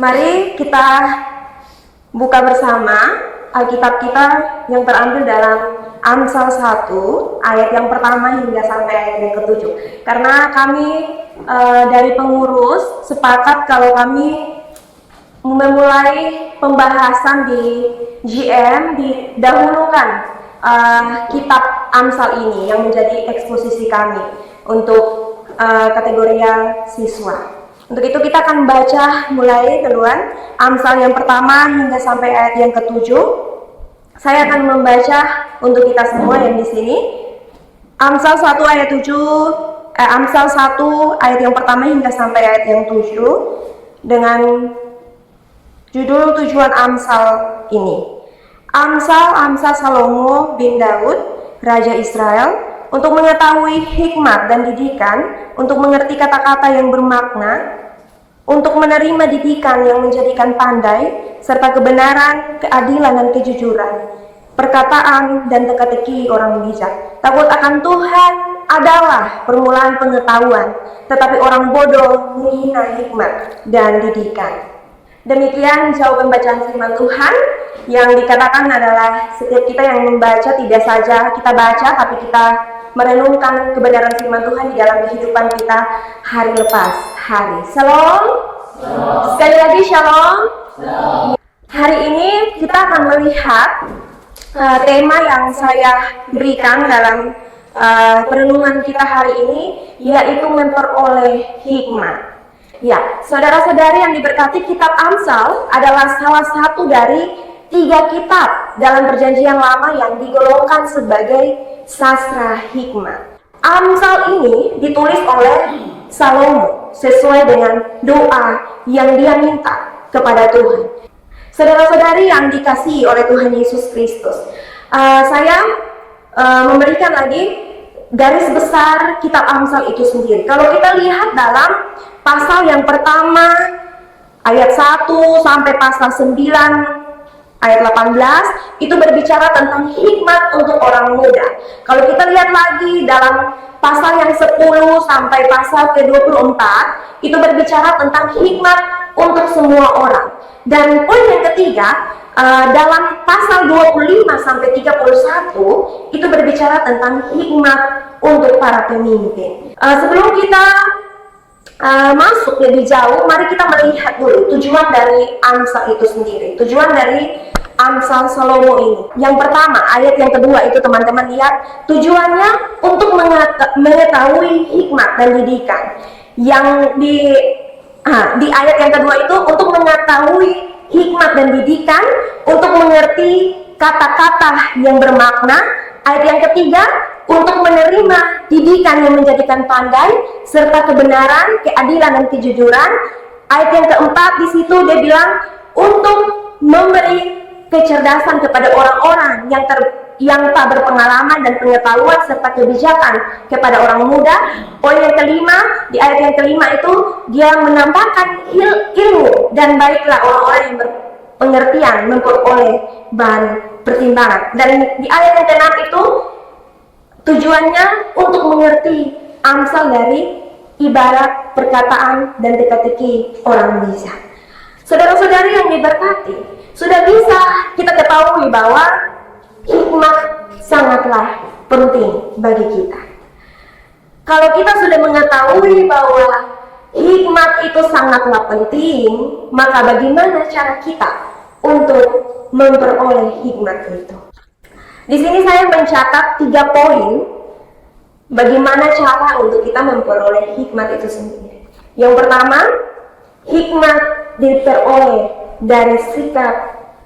Mari kita buka bersama Alkitab kita yang terambil dalam Amsal 1 ayat yang pertama hingga sampai ayat yang ke-7. Karena kami dari pengurus sepakat kalau kami memulai pembahasan di GM didahulukan kitab Amsal ini yang menjadi eksposisi kami untuk kategori yang siswa. Untuk itu kita akan baca mulai duluan Amsal yang pertama hingga sampai ayat yang ke-7. Saya akan membaca untuk kita semua yang di sini. Amsal 1 ayat 7, Amsal 1 ayat yang pertama hingga sampai ayat yang 7 dengan judul tujuan Amsal ini. Amsal Salomo bin Daud, Raja Israel, untuk mengetahui hikmat dan didikan, untuk mengerti kata-kata yang bermakna, untuk menerima didikan yang menjadikan pandai, serta kebenaran, keadilan, dan kejujuran, perkataan dan teka-teki orang bijak. Takut akan Tuhan adalah permulaan pengetahuan, tetapi orang bodoh menghina hikmat dan didikan. Demikian jauh pembacaan firman Tuhan yang dikatakan adalah setiap kita yang membaca tidak saja kita baca, tapi kita merenungkan kebenaran firman Tuhan di dalam kehidupan kita hari lepas hari. Shalom. Sekali lagi shalom. Hari ini kita akan melihat tema yang saya berikan dalam perenungan kita hari ini, yaitu memperoleh hikmat. Ya, saudara-saudari yang diberkati, kitab Amsal adalah salah satu dari 3 kitab dalam Perjanjian Lama yang digolongkan sebagai sastra hikmat. Amsal ini ditulis oleh Salomo sesuai dengan doa yang dia minta kepada Tuhan. Saudara-saudari yang dikasihi oleh Tuhan Yesus Kristus, saya memberikan lagi garis besar kitab Amsal itu sendiri. Kalau kita lihat dalam pasal yang pertama ayat 1 sampai pasal 9 ayat 18 itu berbicara tentang hikmat untuk orang muda. Kalau kita lihat lagi dalam pasal yang 10 sampai pasal ke-24 itu berbicara tentang hikmat untuk semua orang. Dan poin yang ketiga dalam pasal 25 sampai 31 itu berbicara tentang hikmat untuk para pemimpin. Sebelum kita masuk lebih jauh, mari kita melihat dulu tujuan dari Amsal itu sendiri. Tujuan dari Amsal Salomo ini. Yang pertama, ayat yang kedua itu teman-teman lihat, tujuannya untuk mengetahui hikmat dan didikan. Yang di ayat yang kedua itu untuk mengetahui hikmat dan didikan, untuk mengerti kata-kata yang bermakna. Ayat yang ketiga, untuk menerima didikan yang menjadikan pandai, serta kebenaran, keadilan, dan kejujuran. Ayat yang keempat di situ dia bilang untuk memberi kecerdasan kepada orang-orang yang tak berpengalaman dan pengetahuan serta kebijakan kepada orang muda. Poin yang kelima, di ayat yang kelima itu dia menambahkan ilmu, dan baiklah orang-orang yang berpengertian memperoleh bahan pertimbangan. Dan di ayat yang keenam itu tujuannya untuk mengerti Amsal dari ibarat, perkataan, dan teka-teki orang bijak. Saudara-saudari yang diberkati, sudah bisa kita ketahui bahwa hikmat sangatlah penting bagi kita. Kalau kita sudah mengetahui bahwa hikmat itu sangatlah penting, maka bagaimana cara kita untuk memperoleh hikmat itu? Di sini saya mencatat 3 poin bagaimana cara untuk kita memperoleh hikmat itu sendiri. Yang pertama, hikmat diperoleh dari sikap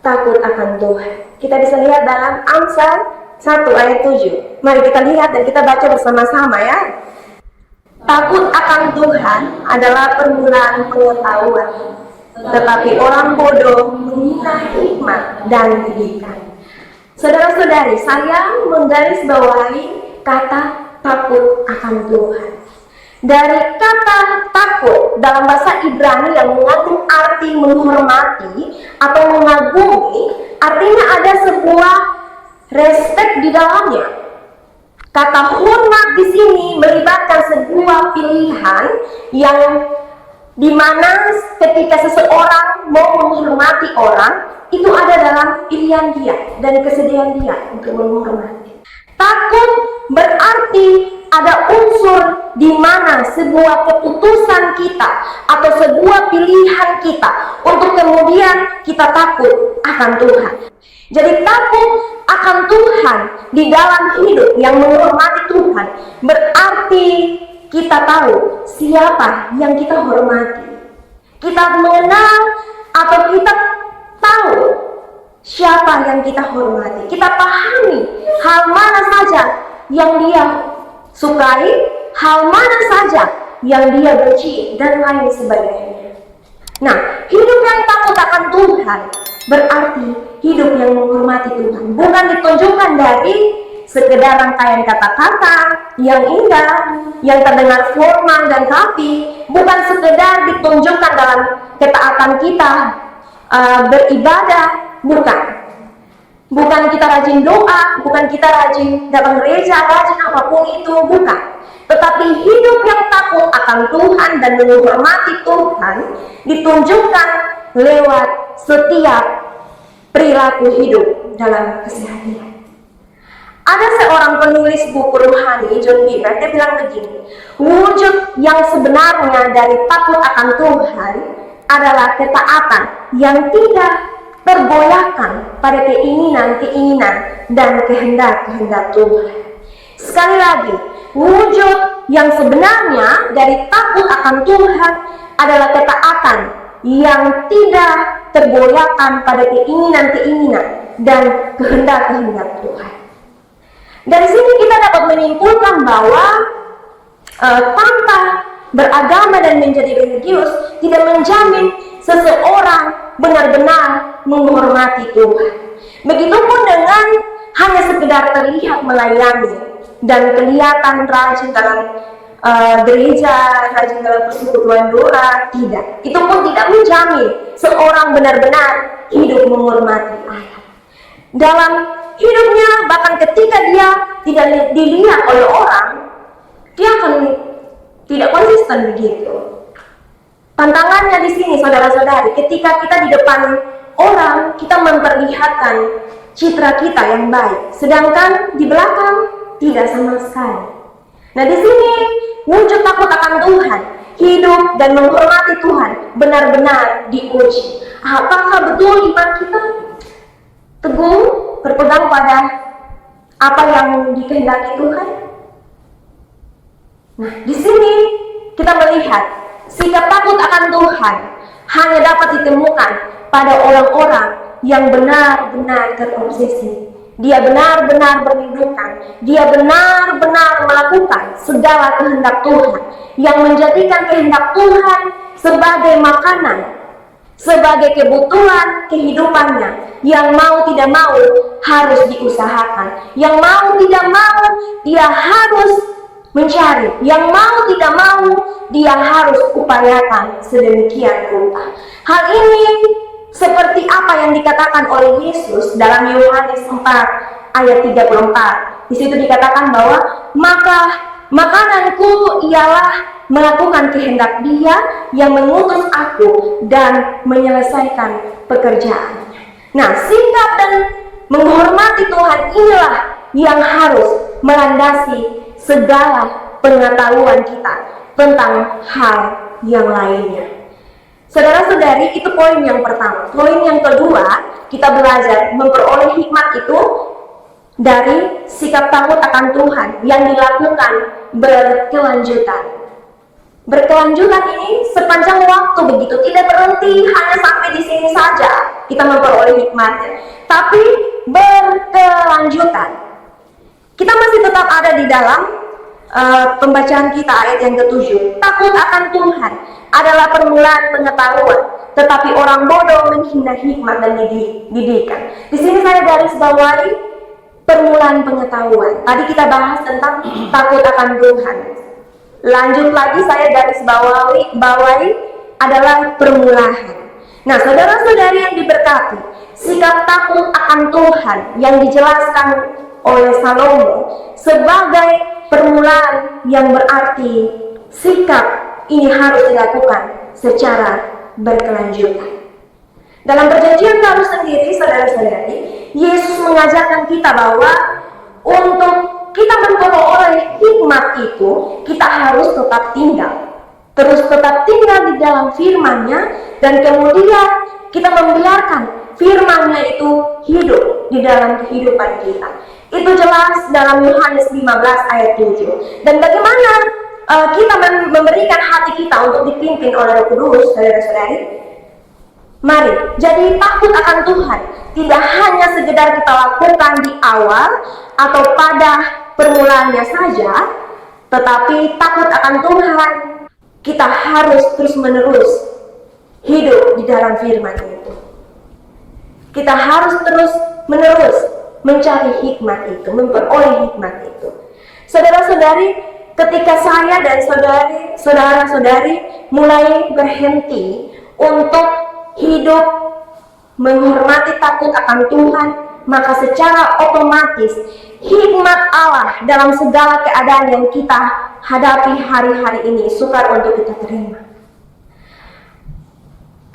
takut akan Tuhan. Kita bisa lihat dalam Amsal 1 ayat 7. Mari kita lihat dan kita baca bersama-sama ya. Takut akan Tuhan adalah permulaan pengetahuan, tetapi orang bodoh menghina hikmat dan didikan. Saudara-saudari, saya menggarisbawahi kata takut akan Tuhan. Dari kata takut dalam bahasa Ibrani yang mengandung arti menghormati atau mengagumi, artinya ada sebuah respect di dalamnya. Kata hormat di sini melibatkan sebuah pilihan yang di mana ketika seseorang mau menghormati orang, itu ada dalam pilihan dia dan kesediaan dia untuk menghormati. Takut berarti ada unsur di mana sebuah keputusan kita atau sebuah pilihan kita untuk kemudian kita takut akan Tuhan. Jadi takut akan Tuhan di dalam hidup yang menghormati Tuhan berarti kita tahu siapa yang kita hormati. Kita mengenal atau kita tahu siapa yang kita hormati. Kita pahami hal mana saja yang dia sukai, hal mana saja yang dia benci, dan lain sebagainya. Nah, hidup yang takut akan Tuhan berarti hidup yang menghormati Tuhan. Bukan ditunjukkan dari sekedar rangkaian kata-kata yang indah, yang terdengar formal dan rapi, bukan sekedar ditunjukkan dalam ketaatan kita beribadah, bukan kita rajin doa, bukan kita rajin datang gereja, rajin apapun itu, bukan. Tetapi hidup yang takut akan Tuhan dan menghormati Tuhan ditunjukkan lewat setiap perilaku hidup dalam keseharian. Ada seorang penulis buku rohani, John Bevere, dia bilang begini, wujud yang sebenarnya dari takut akan Tuhan adalah ketaatan yang tidak tergoyahkan pada keinginan-keinginan dan kehendak-kehendak Tuhan. Sekali lagi, wujud yang sebenarnya dari takut akan Tuhan adalah ketaatan yang tidak tergoyahkan pada keinginan-keinginan dan kehendak-kehendak Tuhan. Dari sini kita dapat menyimpulkan bahwa tanpa beragama dan menjadi religius tidak menjamin seseorang benar-benar menghormati Tuhan. Begitupun dengan hanya sekedar terlihat melayani dan kelihatan rajin dalam gereja, rajin dalam persekutuan doa, tidak. Itu pun tidak menjamin seorang benar-benar hidup menghormati Allah. Dalam hidupnya, bahkan ketika dia tidak dilihat oleh orang, dia akan tidak konsisten begitu. Tantangannya di sini, saudara-saudari, ketika kita di depan orang, kita memperlihatkan citra kita yang baik, sedangkan di belakang tidak sama sekali. Nah, di sini wujud takut akan Tuhan, hidup dan menghormati Tuhan benar-benar diuji. Apakah betul iman kita teguh berpegang pada apa yang dikehendaki Tuhan? Nah, di sini kita melihat sikap takut akan Tuhan hanya dapat ditemukan pada orang-orang yang benar-benar terobsesi. Dia benar-benar merindukan, dia benar-benar melakukan segala kehendak Tuhan, yang menjadikan kehendak Tuhan sebagai makanan, sebagai kebutuhan kehidupannya, yang mau tidak mau harus diusahakan, yang mau tidak mau dia harus mencari, yang mau tidak mau dia harus upayakan sedemikian rupa. Hal ini seperti apa yang dikatakan oleh Yesus dalam Yohanes 4 ayat 34. Di situ dikatakan bahwa maka makananku ialah melakukan kehendak Dia yang mengutus aku dan menyelesaikan pekerjaannya. Nah, sikap dan menghormati Tuhan inilah yang harus melandasi segala pengetahuan kita tentang hal yang lainnya. Saudara-saudari, itu poin yang pertama. Poin yang kedua, kita belajar memperoleh hikmat itu dari sikap takut akan Tuhan yang dilakukan berkelanjutan. Berkelanjutan ini sepanjang waktu begitu, tidak berhenti hanya sampai di sini saja kita memperoleh hikmatnya, tapi berkelanjutan. Kita masih tetap ada di dalam pembacaan kita ayat yang ke-7. Takut akan Tuhan adalah permulaan pengetahuan, tetapi orang bodoh menghina hikmat dan didikan. Di sini saya garis bawahi permulaan pengetahuan. Tadi kita bahas tentang takut akan Tuhan. Lanjut lagi saya garis bawahi adalah permulaan. Nah, saudara-saudari yang diberkati, sikap takut akan Tuhan yang dijelaskan oleh Salomo sebagai permulaan yang berarti sikap ini harus dilakukan secara berkelanjutan. Dalam perjanjian baru sendiri, saudara-saudari, Yesus mengajarkan kita bahwa untuk kita memperoleh hikmat itu, kita harus tetap tinggal. Terus tetap tinggal di dalam firman-Nya, dan kemudian kita membiarkan firman-Nya itu hidup di dalam kehidupan kita. Itu jelas dalam Yohanes 15 ayat 7. Dan bagaimana kita memberikan hati kita untuk dipimpin oleh Roh Kudus, saudara-saudari? Mari, jadi takut akan Tuhan tidak hanya sekedar kita lakukan di awal atau pada permulaannya saja, tetapi takut akan Tuhan kita harus terus-menerus hidup di dalam firman itu. Kita harus terus-menerus mencari hikmat itu, memperoleh hikmat itu. Saudara-saudari, ketika saya dan saudara-saudari mulai berhenti untuk hidup menghormati takut akan Tuhan, maka secara otomatis hikmat Allah dalam segala keadaan yang kita hadapi hari-hari ini sukar untuk kita terima.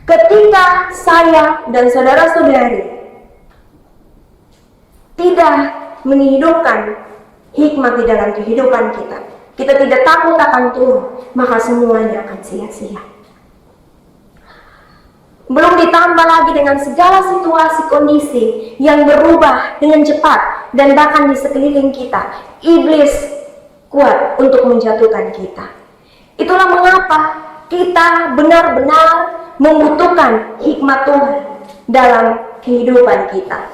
Ketika saya dan saudara-saudari tidak menghidupkan hikmat di dalam kehidupan kita tidak takut akan Tuhan, maka semuanya akan sia-sia. Belum ditambah lagi dengan segala situasi kondisi yang berubah dengan cepat, dan bahkan di sekeliling kita, iblis kuat untuk menjatuhkan kita. Itulah mengapa kita benar-benar membutuhkan hikmat Tuhan dalam kehidupan kita.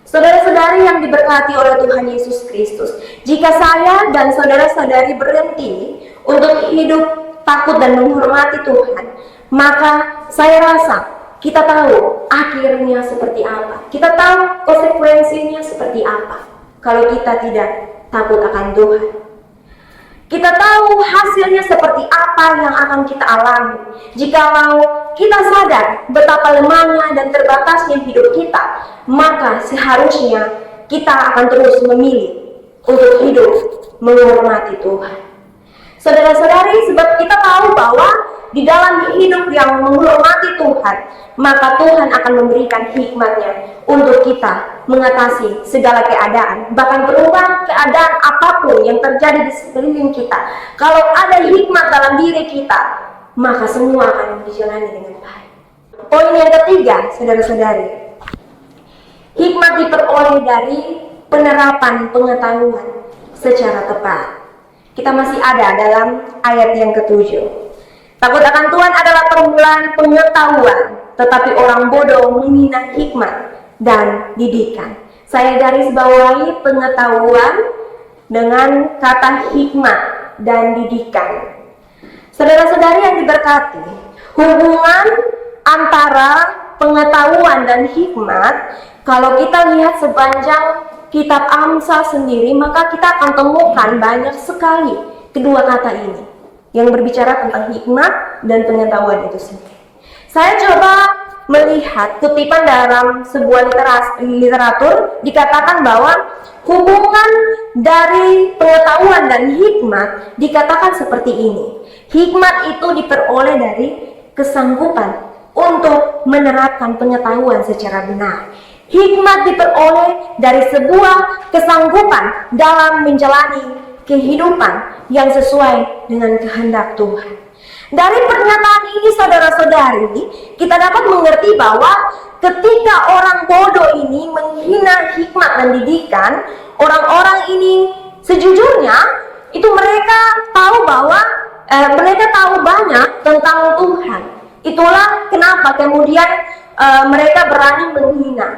Saudara-saudari yang diberkati oleh Tuhan Yesus Kristus, jika saya dan saudara-saudari berhenti untuk hidup takut dan menghormati Tuhan, maka saya rasa kita tahu akhirnya seperti apa. Kita tahu konsekuensinya seperti apa kalau kita tidak takut akan Tuhan. Kita tahu hasilnya seperti apa yang akan kita alami jikalau kita sadar betapa lemahnya dan terbatasnya hidup kita. Maka seharusnya kita akan terus memilih untuk hidup menghormati Tuhan. Saudara-saudari, sebab kita tahu bahwa di dalam hidup yang menghormati Tuhan, maka Tuhan akan memberikan hikmat-Nya untuk kita mengatasi segala keadaan, bahkan berubah keadaan apapun yang terjadi di sekeliling kita. Kalau ada hikmat dalam diri kita, maka semua akan dijalani dengan baik. Poin yang ketiga, saudara-saudari, hikmat diperoleh dari penerapan pengetahuan secara tepat. Kita masih ada dalam ayat yang ke-7. Takut akan Tuhan adalah permulaan pengetahuan, tetapi orang bodoh menghina hikmat dan didikan. Saya garis bawahi pengetahuan dengan kata hikmat dan didikan. Saudara-saudari yang diberkati, hubungan antara pengetahuan dan hikmat, kalau kita lihat sepanjang kitab Amsal sendiri, maka kita akan temukan banyak sekali kedua kata ini yang berbicara tentang hikmat dan pengetahuan itu sendiri. Saya coba melihat kutipan dalam sebuah literatur, dikatakan bahwa hubungan dari pengetahuan dan hikmat dikatakan seperti ini. Hikmat itu diperoleh dari kesanggupan untuk menerapkan pengetahuan secara benar. Hikmat diperoleh dari sebuah kesanggupan dalam menjalani kehidupan yang sesuai dengan kehendak Tuhan. Dari pernyataan ini, saudara-saudari, kita dapat mengerti bahwa ketika orang bodoh ini menghina hikmat dan didikan, orang-orang ini sejujurnya itu mereka tahu bahwa mereka tahu banyak tentang Tuhan. Itulah kenapa kemudian mereka berani menghina.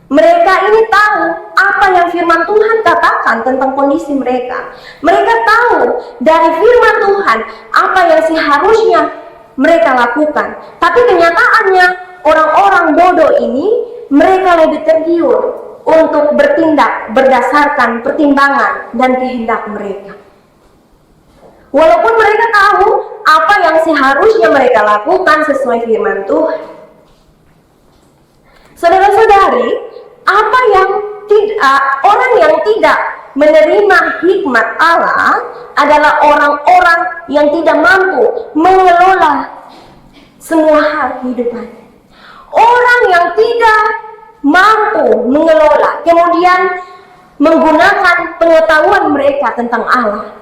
Mereka ini tahu apa yang firman Tuhan katakan tentang kondisi mereka. Mereka tahu dari firman Tuhan apa yang seharusnya mereka lakukan. Tapi kenyataannya orang-orang bodoh ini, mereka lebih tergiur untuk bertindak berdasarkan pertimbangan dan kehendak mereka. Walaupun mereka tahu apa yang seharusnya mereka lakukan sesuai firman Tuhan. Saudara-saudari, orang yang tidak menerima hikmat Allah adalah orang-orang yang tidak mampu mengelola semua hal kehidupannya. Orang yang tidak mampu mengelola, kemudian menggunakan pengetahuan mereka tentang Allah,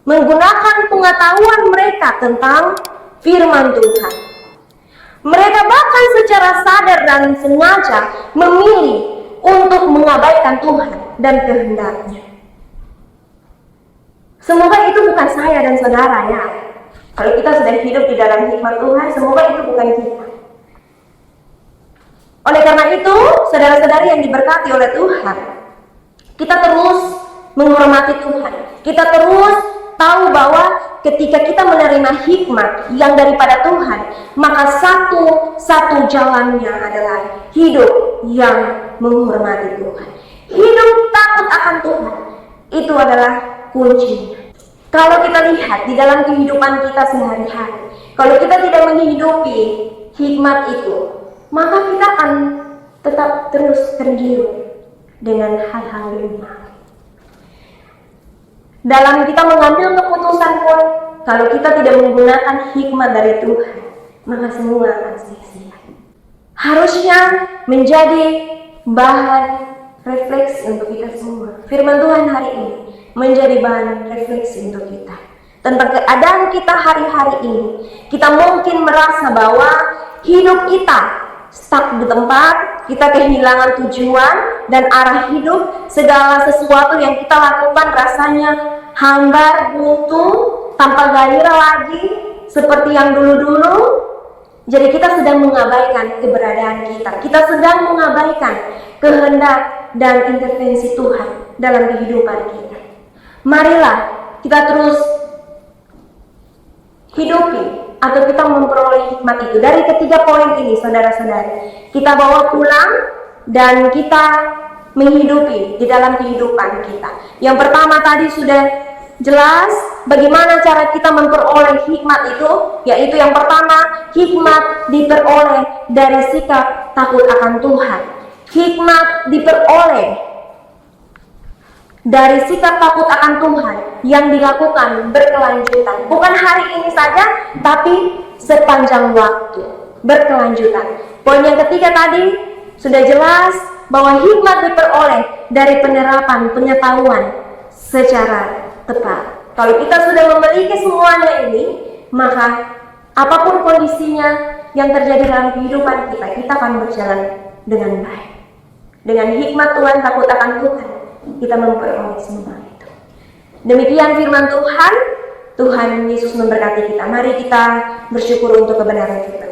menggunakan pengetahuan mereka tentang firman Tuhan. Mereka bahkan secara sadar dan sengaja memilih untuk mengabaikan Tuhan dan kehendaknya. Semoga itu bukan saya dan saudara ya. Kalau kita sedang hidup di dalam hikmat Tuhan, semoga itu bukan kita. Oleh karena itu, saudara-saudari yang diberkati oleh Tuhan, kita terus menghormati Tuhan. Kita terus tahu bahwa ketika kita menerima hikmat yang daripada Tuhan, maka satu jalannya adalah hidup yang menghormati Tuhan. Hidup takut akan Tuhan, itu adalah kuncinya. Kalau kita lihat di dalam kehidupan kita sehari-hari, kalau kita tidak menghidupi hikmat itu, maka kita akan tetap terus tergiur dengan hal-hal dunia. Dalam kita mengambil keputusan pun, kalau kita tidak menggunakan hikmat dari Tuhan, maka semua akan sia-sia. Harusnya menjadi bahan refleksi untuk kita semua. Firman Tuhan hari ini menjadi bahan refleksi untuk kita. Tentang keadaan kita hari-hari ini, kita mungkin merasa bahwa hidup kita stuck di tempat, kita kehilangan tujuan dan arah hidup. Segala sesuatu yang kita lakukan rasanya hambar, buntu, tanpa gairah lagi seperti yang dulu-dulu. Jadi kita sedang mengabaikan keberadaan kita. Kita sedang mengabaikan kehendak dan intervensi Tuhan dalam kehidupan kita. Marilah kita terus hidupi atau kita memperoleh hikmat itu. Dari ketiga poin ini, saudara-saudari, kita bawa pulang dan kita menghidupi di dalam kehidupan kita. Yang pertama tadi sudah jelas bagaimana cara kita memperoleh hikmat itu, yaitu yang pertama, hikmat diperoleh dari sikap takut akan Tuhan. Hikmat diperoleh dari sikap takut akan Tuhan yang dilakukan berkelanjutan. Bukan hari ini saja, tapi sepanjang waktu, berkelanjutan. Poin yang ketiga tadi sudah jelas bahwa hikmat diperoleh dari penerapan pengetahuan secara tepat. Kalau kita sudah memiliki semuanya ini, maka apapun kondisinya yang terjadi dalam kehidupan kita, kita akan berjalan dengan baik. Dengan hikmat Tuhan, takut akan Tuhan, kita memperoleh semua itu. Demikian firman Tuhan. Tuhan Yesus memberkati kita. Mari kita bersyukur untuk kebenaran kita.